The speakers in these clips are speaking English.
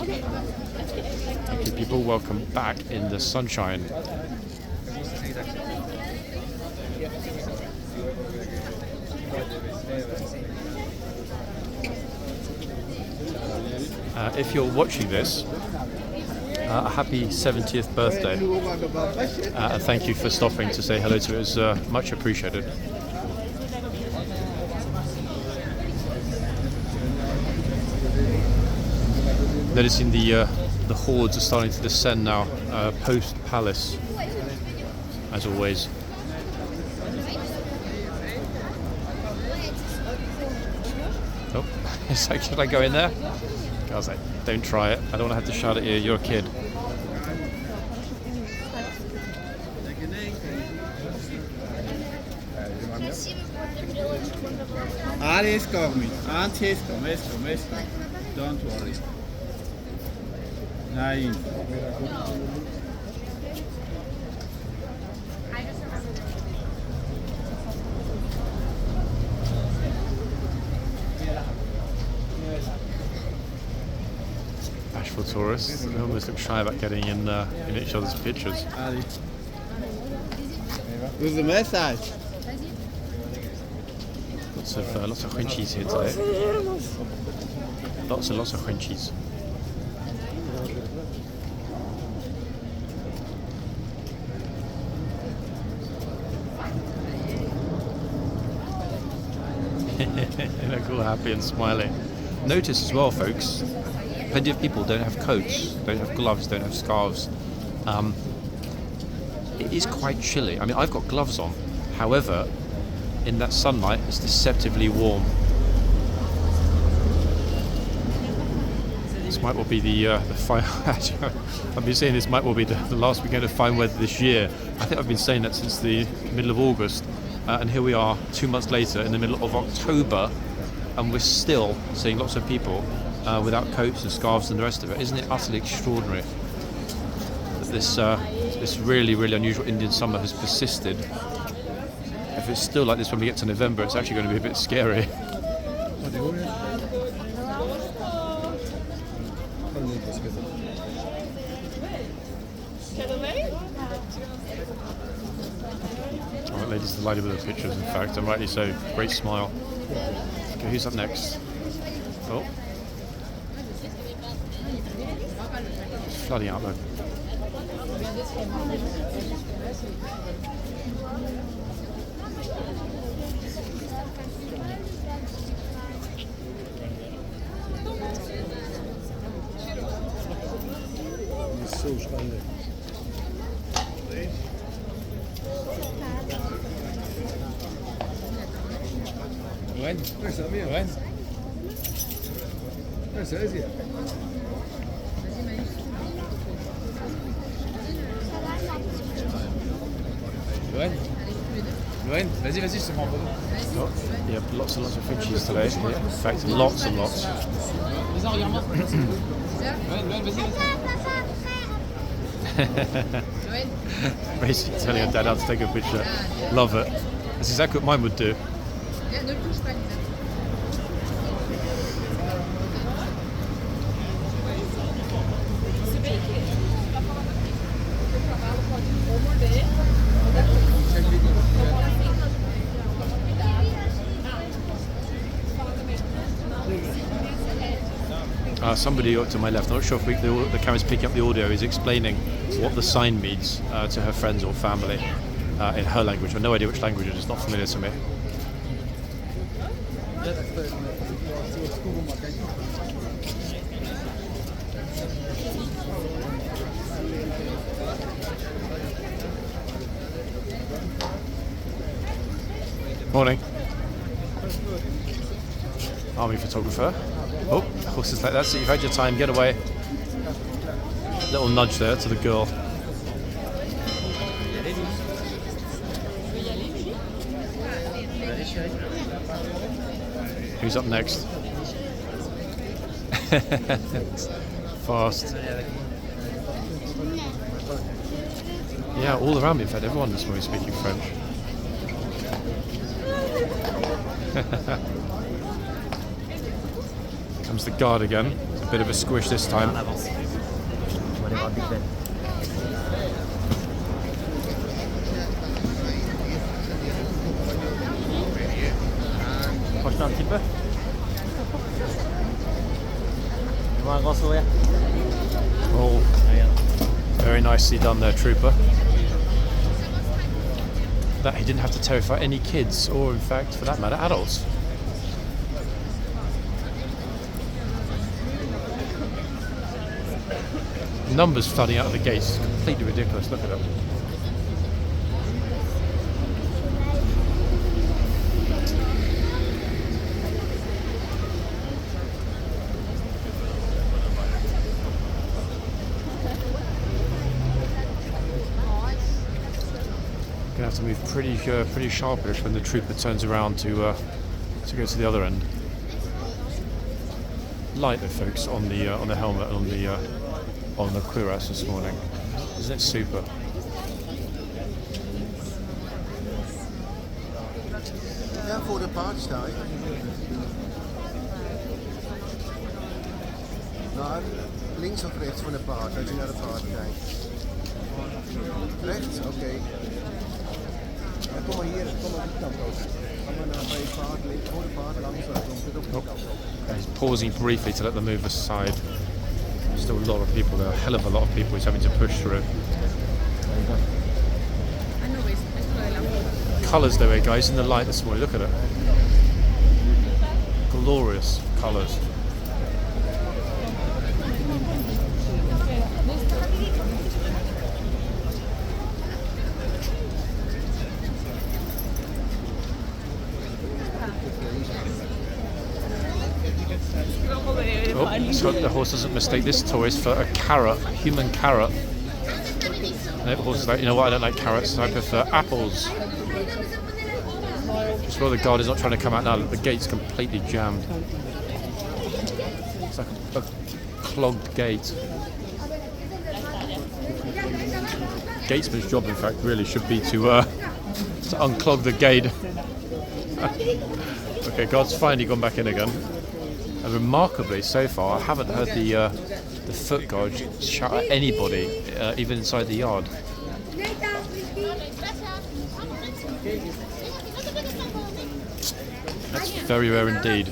Okay, people, welcome back in the sunshine. If you're watching this, a happy 70th birthday, and thank you for stopping to say hello to us. Much appreciated. Noticing the hordes are starting to descend now, post palace, as always. Oh, it's like, should I go in there? I was like, don't try it. I don't want to have to shout at you. You're a kid. Ali's coming. Auntie's coming. Don't worry. Nine. Bashful tourists. They almost look shy about getting in each other's pictures. Ali. Who's the message? Lots of Frenchies here today. Lots of Frenchies. They look all happy and smiling. Notice as well, folks, plenty of people don't have coats, don't have gloves, don't have scarves. It is quite chilly. I mean, I've got gloves on. However, in that sunlight, it's deceptively warm. This might well be the final. I've been saying this might well be the last weekend of fine weather this year. I think I've been saying that since the middle of August. And here we are 2 months later in the middle of October, and we're still seeing lots of people without coats and scarves and the rest of it. Isn't it utterly extraordinary that this really, really unusual Indian summer has persisted? If it's still like this when we get to November, it's actually going to be a bit scary. Ladies delighted with the pictures, in fact, and rightly so. Great smile. Okay, who's up next? Oh. It's flooding out though. When? When? Where's Asia? Loen, vas-y, je te prends un peu. Yeah, lots and lots of Frenchies today. In fact, lots and lots. Basically telling her dad how to take a picture. Love it. That's exactly what mine would do. Somebody to my left, I'm not sure if the camera's picking up the audio, is explaining what the sign means to her friends or family in her language. I have no idea which language it is, it's not familiar to me. Morning. Army photographer. Oh, horses like that, so you've had your time, get away. Little nudge there to the girl. Who's up next? Fast. Yeah, all around me, in fact, everyone this morning speaking French. Comes the guard again. bit of a squish this time. Prochain un petit peu. Tu vois un grand sourire. Oh, very nicely done there, trooper. That he didn't have to terrify any kids, or in fact, for that matter, adults. Numbers flooding out of the gates, completely ridiculous. Look at them. Gonna have to move pretty sharpish when the trooper turns around to go to the other end. Light though, folks, on the helmet and on the cuirass this morning. Isn't it super? Ja, voor de paard sta ik. Naar links of rechts van de paard, als je naar de paard kijkt. Rechts? Oké. Ja, kom maar hier, kom maar die kant ook. Ga maar naar bij het paard, voor de paard langs, dan komt het op die kant ook. He's pausing briefly to let them move aside. There's still a lot of people there, a hell of a lot of people he's having to push through. Colours though, guys, in the light this morning, look at it. Glorious colours. Oh, let's hope the horse doesn't mistake this tourist for a carrot, a human carrot. No, the horse is like, you know what, I don't like carrots, I prefer apples. Just while the guard is not trying to come out now, the gate's completely jammed. It's like a clogged gate. Gatesman's job, in fact, really should be to unclog the gate. Okay, guard's finally gone back in again. And remarkably, so far, I haven't heard the foot guard shout at anybody, even inside the yard. That's very rare indeed.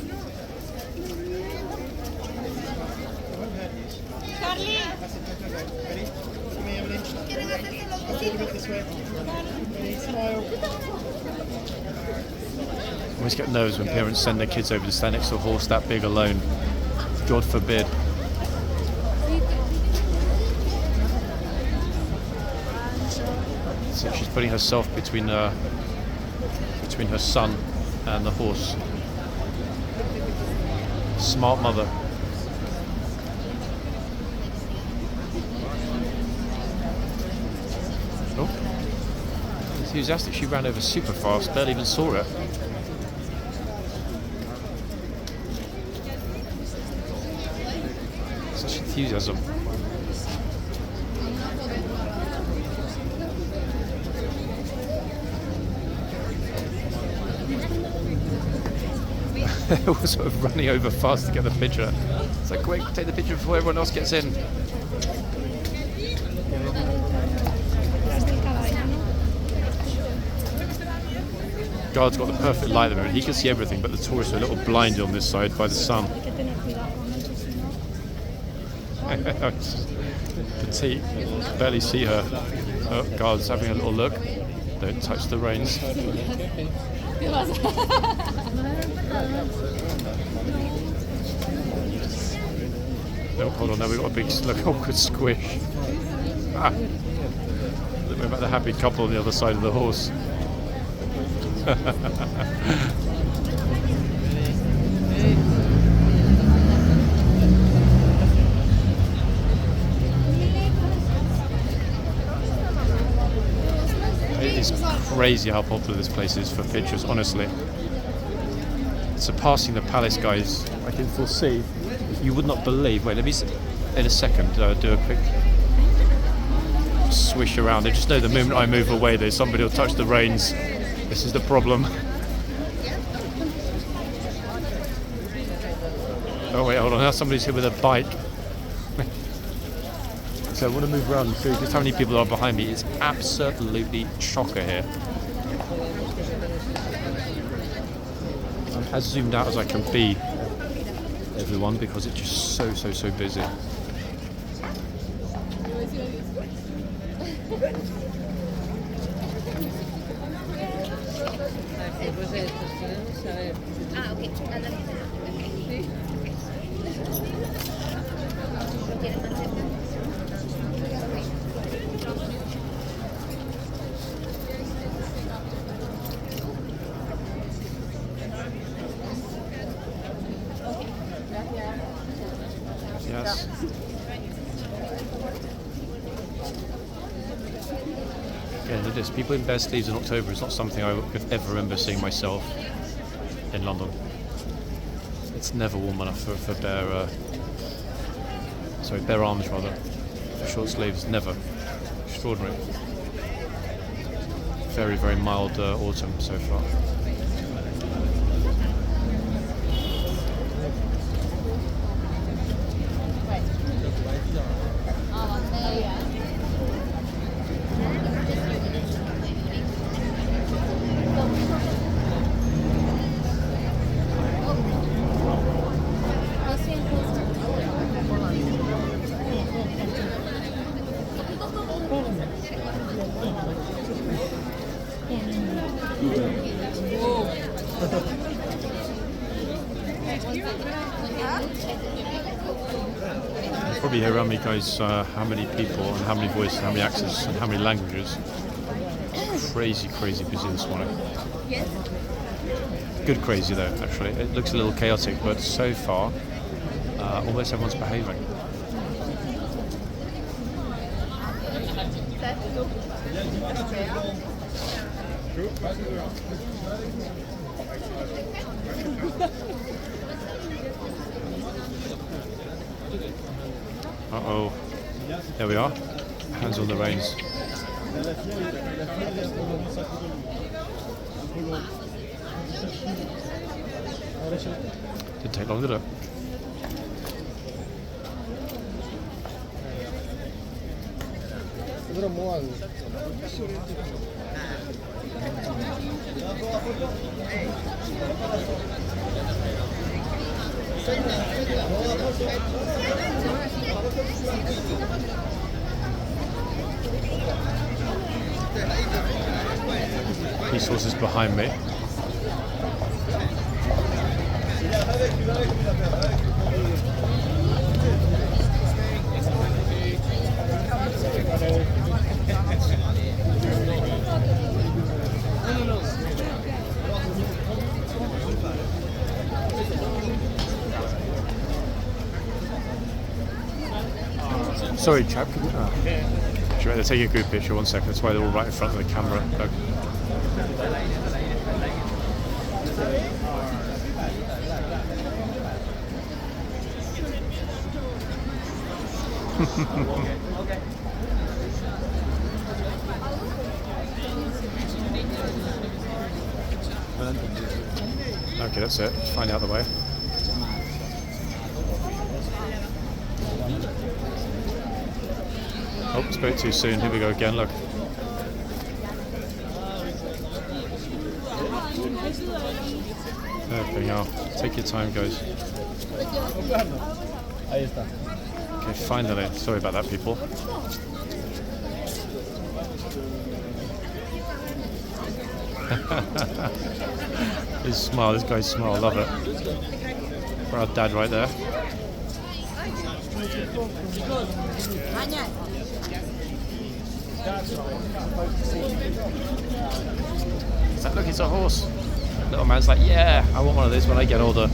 I always get nervous when parents send their kids over to stand next to a horse that big alone. God forbid. So she's putting herself between her son and the horse. Smart mother. Oh, enthusiastic. She ran over super fast. Barely even saw it. Such enthusiasm. They were sort of running over fast to get the picture. It's like, quick, take the picture before everyone else gets in. Guard's got the perfect light at the moment. He can see everything, but the tourists are a little blinded on this side by the sun. Petite, barely see her. Oh, guard's having a little look. Don't touch the reins. No, hold on, now we've got a big, look, awkward squish. Ah. Look about the happy couple on the other side of the horse. It is crazy how popular this place is for pictures, honestly. Surpassing the palace, guys. I can foresee. You would not believe. Wait, let me in a second do a quick swish around. I just know the moment I move away, there's somebody will touch the reins. This is the problem. Oh, Oh wait, hold on. Now somebody's here with a bike. So I want to move around and show you just how many people are behind me. It's absolutely chocker here. I'm as zoomed out as I can be, everyone, because it's just so busy. Ah, ok. Yes. Yeah, look at this. People in bare sleeves in October is not something I could ever remember seeing myself in London. It's never warm enough for bare arms rather. For short sleeves, never. Extraordinary. Very mild autumn so far. Probably hear around me, guys, how many people and how many voices, how many accents and how many languages. Crazy busy this morning. Good crazy though, actually. It looks a little chaotic, but so far, almost everyone's behaving. Uh-oh. There we are. Hands on the reins. Didn't take long, did it? These horses behind me. Sorry, chap. Should I take a good picture? 1 second. That's why they're all right in front of the camera. Look. Okay, that's it. Find out the way. Oh, spoke too soon. Here we go again. Look. There we go. Take your time, guys. Okay, finally. Sorry about that, people. His smile, this guy's smile, love it. Proud dad right there. Look, it's a horse. Little man's like, yeah, I want one of these when I get older.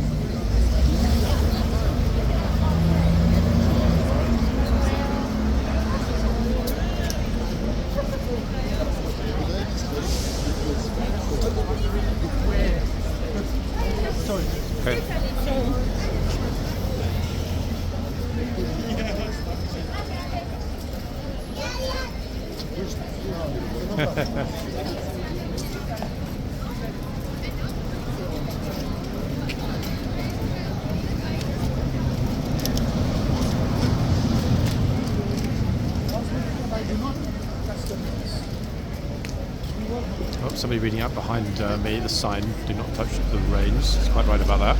Okay. somebody reading out behind me the sign, do not touch the reins. It's quite right about that.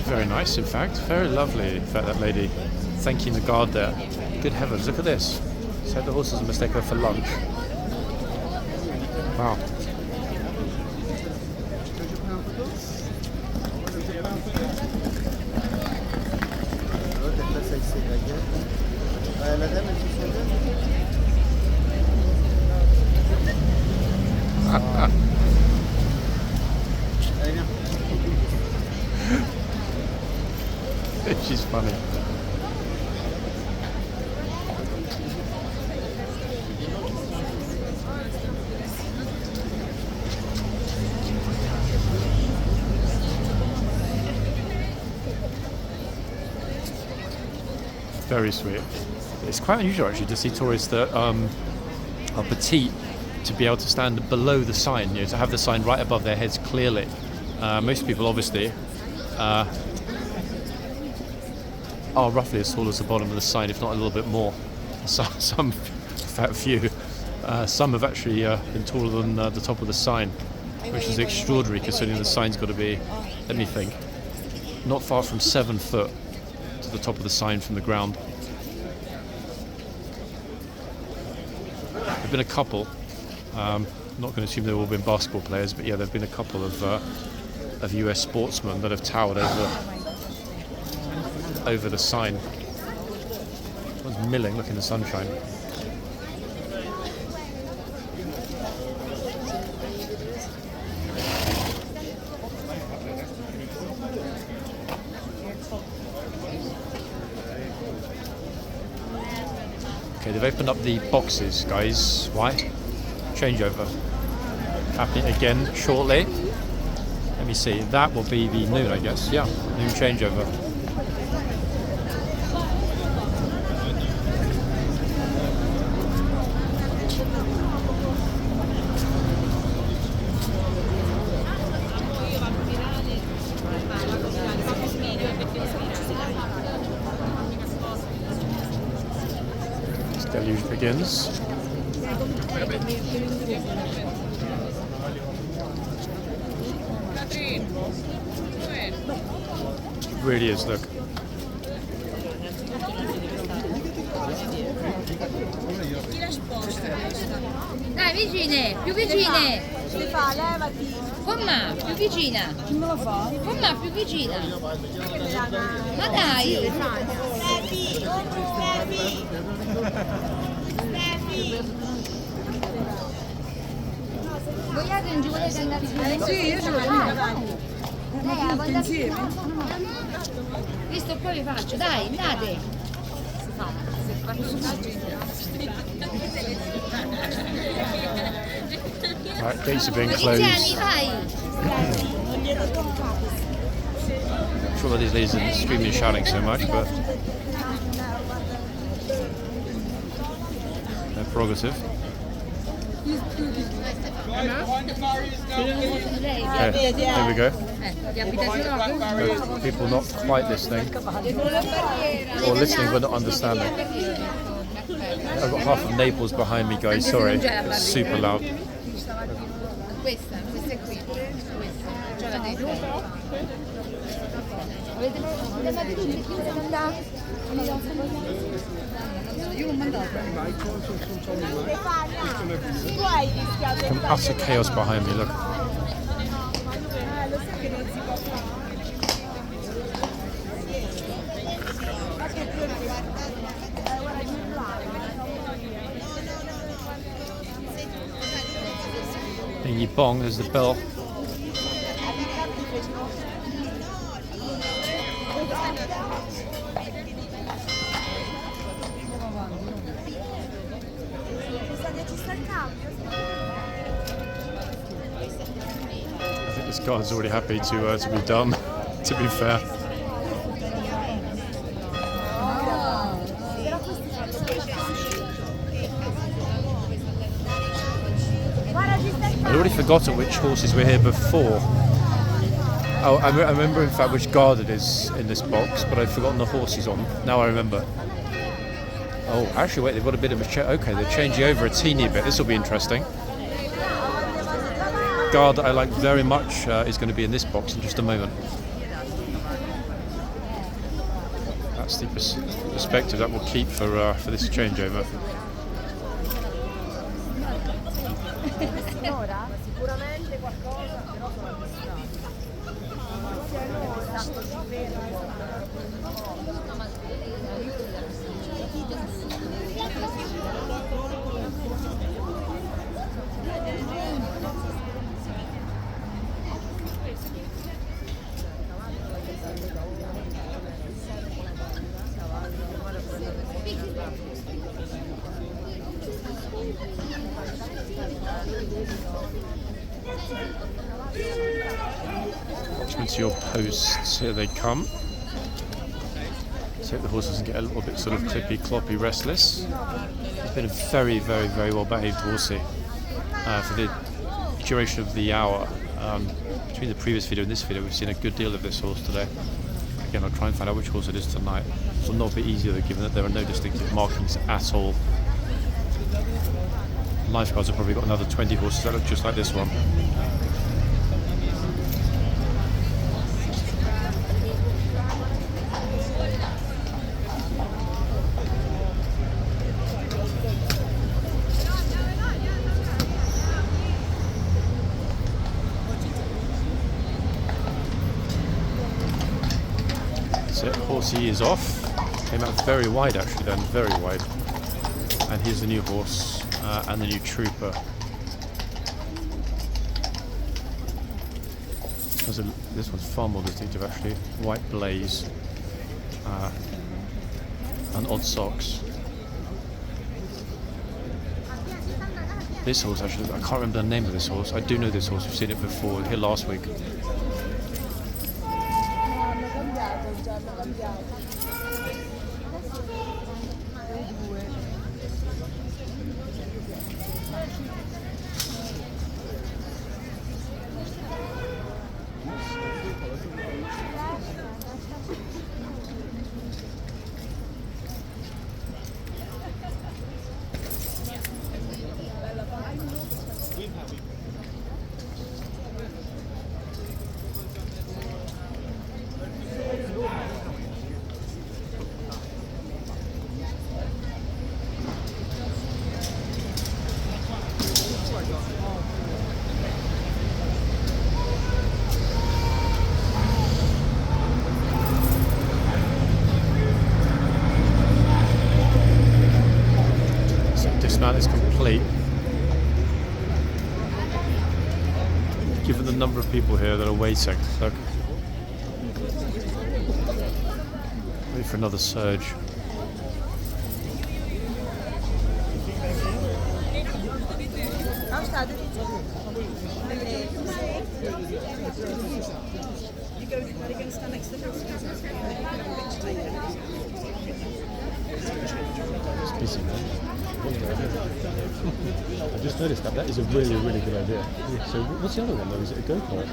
Very nice, in fact. Very lovely, in fact, that lady thanking the guard there. Good heavens, look at this. Said the horses are mistaken for lunch. Wow. La dame, elle Allez, viens. She's funny. Very sweet. It's quite unusual actually to see tourists that are petite to be able to stand below the sign, to have the sign right above their heads clearly. Most people obviously are roughly as tall as the bottom of the sign, if not a little bit more. Some fat few. Some have actually been taller than the top of the sign, which is extraordinary considering the sign's got to be, let me think, not far from 7 foot to the top of the sign from the ground. There've been a couple, I'm not going to assume they've all been basketball players, but yeah, there've been a couple of US sportsmen that have towered over the sign. One's milling, look in the sunshine. Okay, they've opened up the boxes, guys. Why? Changeover. Happening again shortly. Let me see. That will be the noon, I guess. Yeah, noon changeover. Deluge begins. It really is, look. Dai, vicine, più vicine. Si fa, levati. Comma, più vicina. Chi me lo fa? Comma, più vicina. Ma dai. Vogliate non ci volete andare insieme? Sì, io ce l'ho lei insieme. Visto poi vi faccio, dai, andate. Right, gates are being closed. I'm sure that these ladies are screaming and shouting so much, but their prerogative. Okay, there we go. Good. People not quite listening, or listening but not understanding. I've got half of Naples behind me, guys. Sorry, it's super loud. Questa è qui. C'ho la dentro. Avete tutti chi siamo andati? Io l'ho mandato. Some utter chaos behind me, look. And you bong, there's the bell. I think this guard's already happy to be done, to be fair. I'd already forgotten which horses were here before. Oh, I remember in fact which guard it is in this box, but I'd forgotten the horses on. Now I remember. Oh, actually, wait, they've got a bit of a okay, they're changing over a teeny bit. This will be interesting. Guard that I like very much is going to be in this box in just a moment. That's the perspective that we'll keep for this changeover. Watchmen to your posts, here they come. So the horse doesn't get a little bit sort of clippy, cloppy, restless. It's been a very, very, very well behaved horsey for the duration of the hour. Between the previous video and this video, we've seen a good deal of this horse today. Again, I'll try and find out which horse it is tonight. It will not be easier given that there are no distinctive markings at all. Lifeguards have probably got another 20 horses that look just like this one. So horsey is off. Came out very wide actually then, very wide. And here's the new horse. And the new trooper. This one's far more distinctive actually. White blaze and odd socks. This horse actually, I can't remember the name of this horse. I do know this horse, we've seen it before, here last week. Dismount is complete. Given the number of people here that are waiting, look. Wait for another surge. It's busy, man. I just noticed that is a really, really good idea. Yeah. So what's the other one though? Is it a go-kart?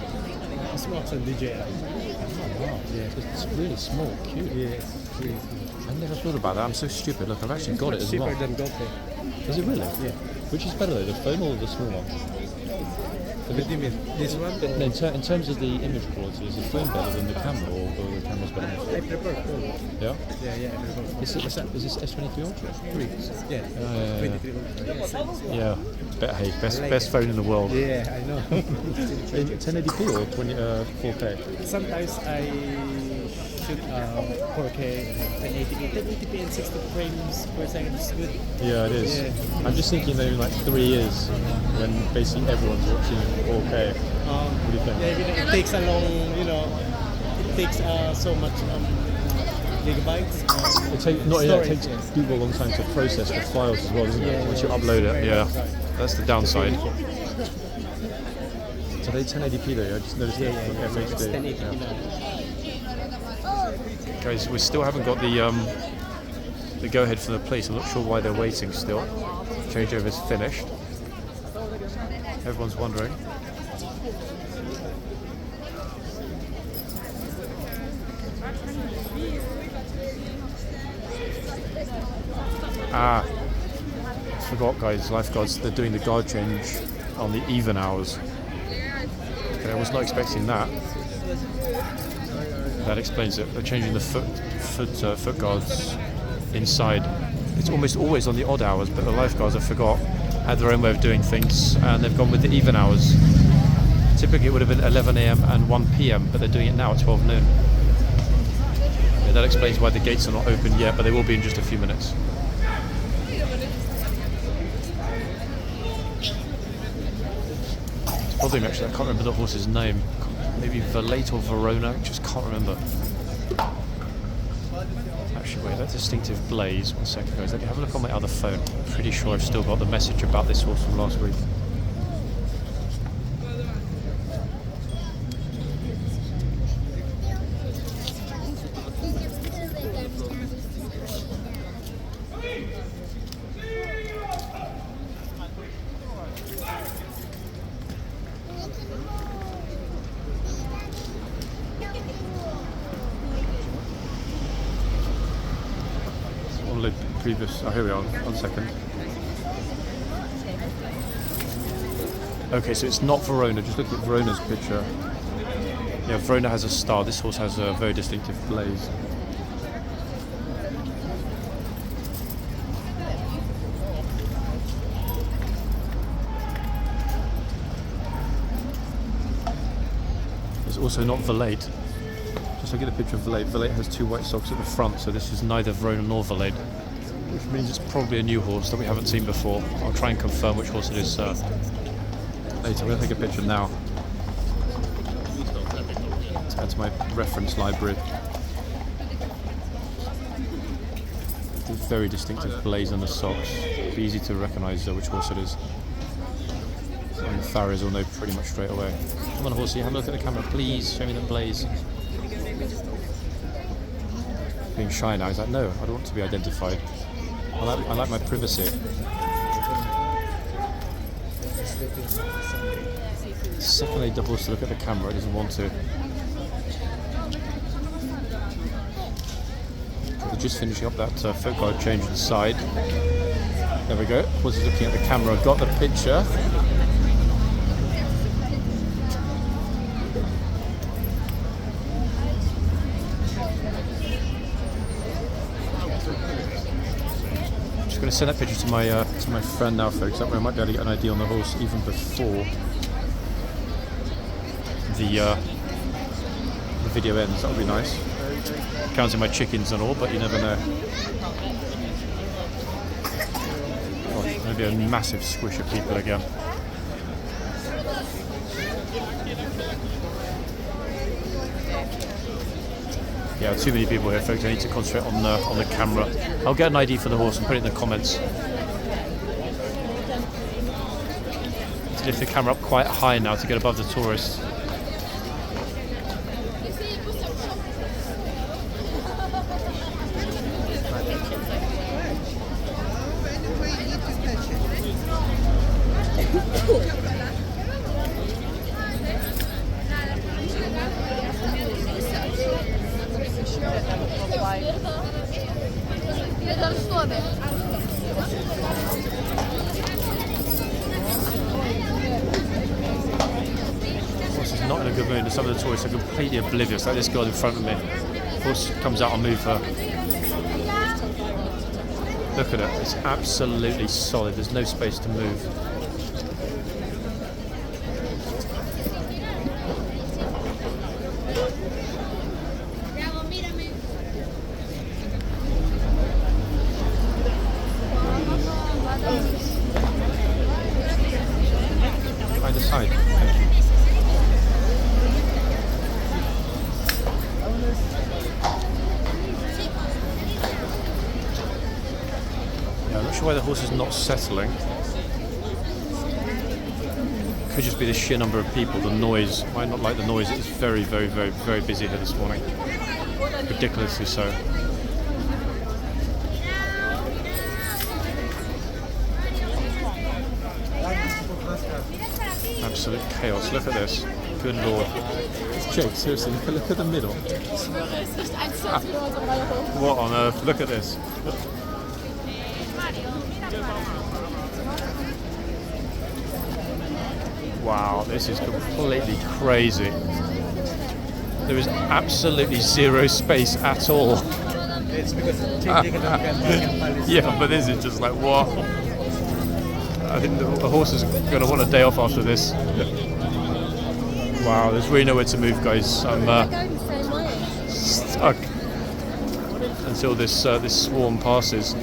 It's not a DJ. Oh wow, yeah, it's really small, cute. Yeah, it's really small. I never thought about that, I'm so stupid. Look, I've actually got it as well. Cheaper than GoPro. Is it really? Yeah. Which is better though, the phone or the small one? What do you mean? This one? No, in terms of the image quality, is the phone better than the camera or the camera's better? I prefer phone. Yeah? Yeah, I prefer phone. Is this S23 Ultra? 3. Yeah. 23 Ultra. Yeah, best phone in the world. Yeah, I know. 1080p or 4K? Sometimes I shoot 4K, 1080p. 1080p and 60 frames per second is good. Yeah, it is. Yeah. I'm just thinking that in like 3 years, when basically everyone's watching 4K, what do you think? Yeah, it takes a long, it takes so much gigabytes. It takes people a long time to process the files as well, doesn't it? Once you upload it, yeah. That's the downside. So they 1080p though, I just noticed that It's FHD. 1080p now. Guys, we still haven't got the go-ahead from the police. I'm not sure why they're waiting still. Changeover's finished. Everyone's wondering. Ah, forgot, guys. Lifeguards, they're doing the guard change on the even hours. Okay, I was not expecting that. That explains it. They're changing the foot guards inside. It's almost always on the odd hours, but the lifeguards, I forgot, had their own way of doing things, and they've gone with the even hours. Typically it would have been 11 a.m. and 1 p.m, but they're doing it now at 12 noon. Yeah, that explains why the gates are not open yet, but they will be in just a few minutes. It's bothering me actually, I can't remember the horse's name. Maybe Valate or Verona, just can't remember. Actually, wait, that distinctive blaze. 1 second, guys. Let me have a look on my other phone. I'm pretty sure I've still got the message about this horse from last week. Previous. Oh, here we are. 1 second. Okay, so it's not Verona. Just look at Verona's picture. Yeah, Verona has a star. This horse has a very distinctive blaze. It's also not Valate. Just look at the picture of Valate. Valate has 2 white socks at the front, so this is neither Verona nor Valate. Which means it's probably a new horse that we haven't seen before. I'll try and confirm which horse it is later. I'm going to take a picture now. Let's add to my reference library. The very distinctive blaze on the socks. It'll be easy to recognise which horse it is. And farriers will know pretty much straight away. Come on, horsey, have a look at the camera, please. Show me the blaze. Being shy now, he's like, no, I don't want to be identified. I like my privacy. The second they double to look at the camera, it doesn't want to. We're just finishing up that foot guard change inside. There we go. Was he looking at the camera? Got the picture. I'm going to send that picture to my friend now, folks. That way I might be able to get an idea on the horse even before the video ends. That would be nice. Counting my chickens and all, but you never know. Oh, there's going to be a massive squish of people again. Yeah, too many people here, folks. I need to concentrate on the camera. I'll get an ID for the horse and put it in the comments. To lift the camera up quite high now to get above the tourists. Not in a good mood, and some of the tourists are completely oblivious, like this girl in front of me. Horse comes out, I'll move her. Look at it, it's absolutely solid, there's no space to move. Either side, thank you. I'm not sure why the horse is not settling. Could just be the sheer number of people, the noise. Might not like the noise, it's very, very, very, very busy here this morning. Ridiculously so. absolute chaos. Look at this. Good lord. Jake, seriously, look at the middle. What on earth? Look at this. Wow, this is completely crazy. There is absolutely zero space at all. It's because Buckingham Yeah, but this is just like, what? I think the horse is going to want a day off after this. Wow, there's really nowhere to move, guys. I'm stuck until this this swarm passes.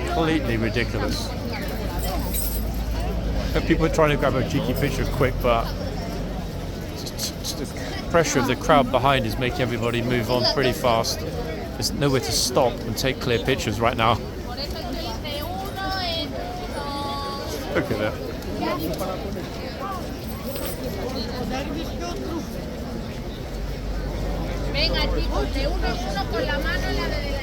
Completely ridiculous. People are trying to grab a cheeky picture quick, but just the pressure of the crowd behind is making everybody move on pretty fast. There's nowhere to stop and take clear pictures right now. Look at that. Venga, chicos, de uno en uno con la mano en la de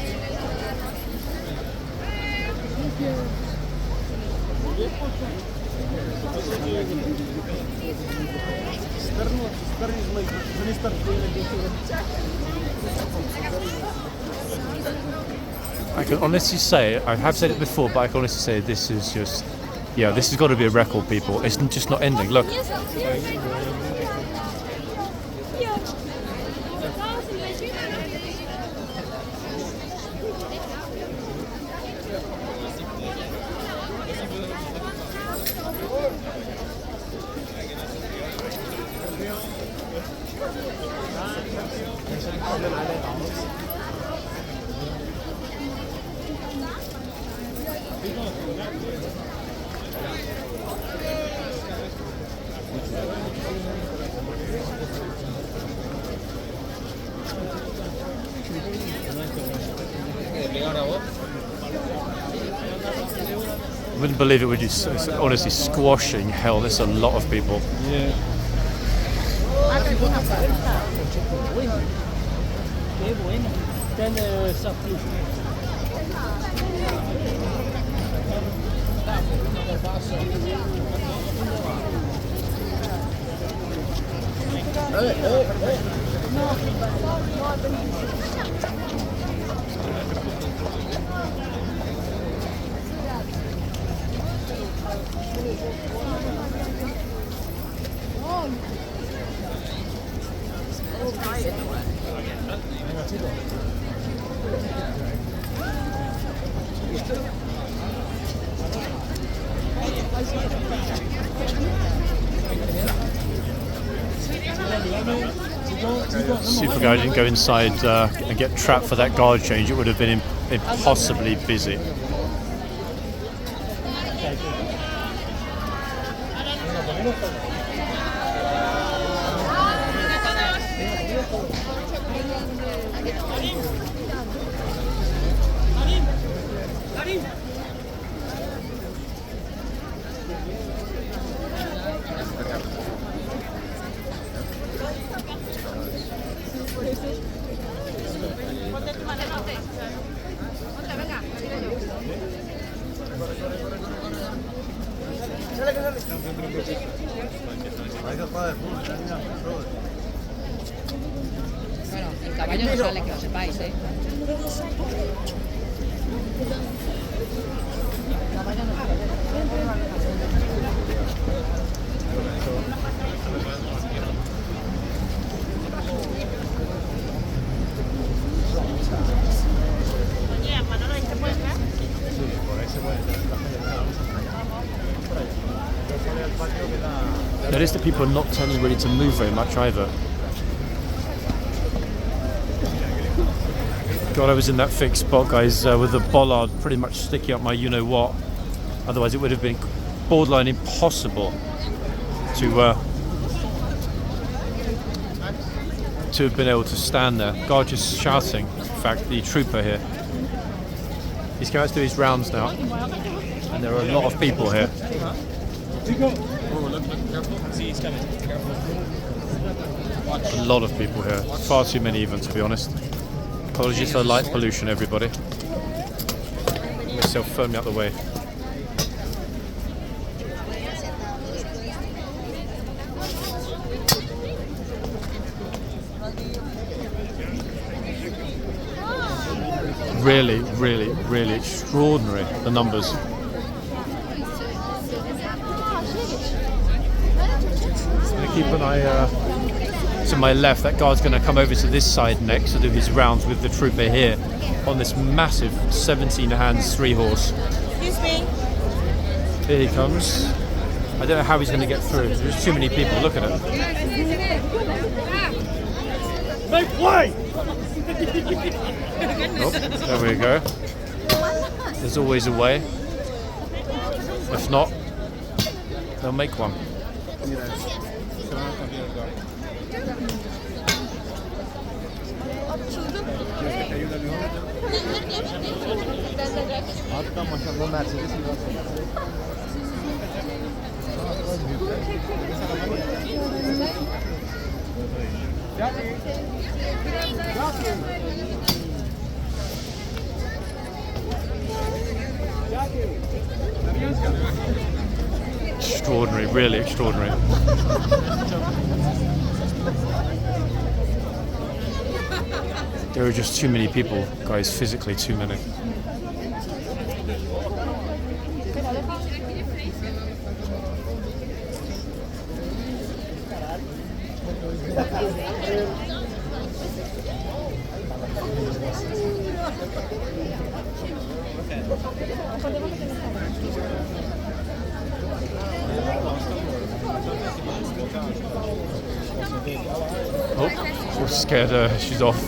I can honestly say, I have said it before, but I can honestly say this is just, yeah, this has got to be a record, people. It's just not ending. Look. I wouldn't believe it, would you? It's honestly squashing hell. There's a lot of people. Yeah. Super guy didn't go inside and get trapped for that guard change. It would have been impossibly busy. Bueno, el caballo no sale, que lo sepáis, ¿eh? Notice that people are not turning really to move very much either. God, I was in that fixed spot, guys, with the bollard pretty much sticking up my you-know-what. Otherwise it would have been borderline impossible to have been able to stand there. Guard just shouting, in fact, the trooper here. He's going to do his rounds now. And there are a lot of people here. A lot of people here. Far too many even, to be honest. Apologies for light pollution, everybody. Get myself firmly out the way. Really, really, really extraordinary, the numbers. Keep an eye to my left. That guard's going to come over to this side next to do his rounds with the trooper here on this massive 17 hands 3-horse. Excuse me. Here he comes. I don't know how he's going to get through. There's too many people. Look at it. Make way! Oh, there we go. There's always a way. If not, they'll make one. Extraordinary, really extraordinary. There are just too many people, guys, physically too many. Oh, we're scared she's off.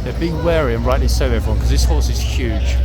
They're being wary, and rightly so, everyone, because this horse is huge.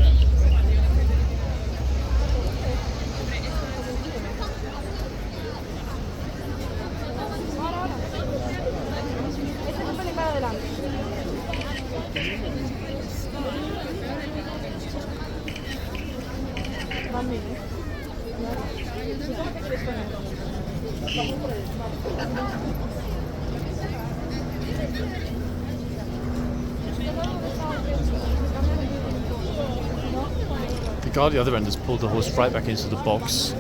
The guard at the other end has pulled the horse right back into the box.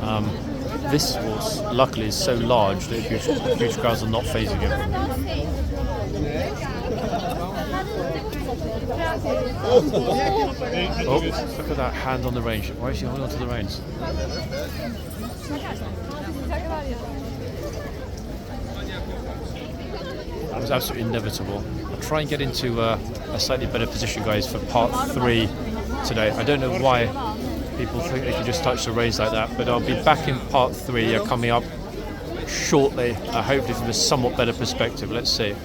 This horse, luckily, is so large that huge crowds are not phasing him. Oh, look at that hand on the reins. Why is she holding on to the reins? That was absolutely inevitable. I'll try and get into a slightly better position, guys, for part 3 today. I don't know why people think they can just touch the reins like that, but I'll be back in part 3 coming up shortly, hopefully from a somewhat better perspective. Let's see.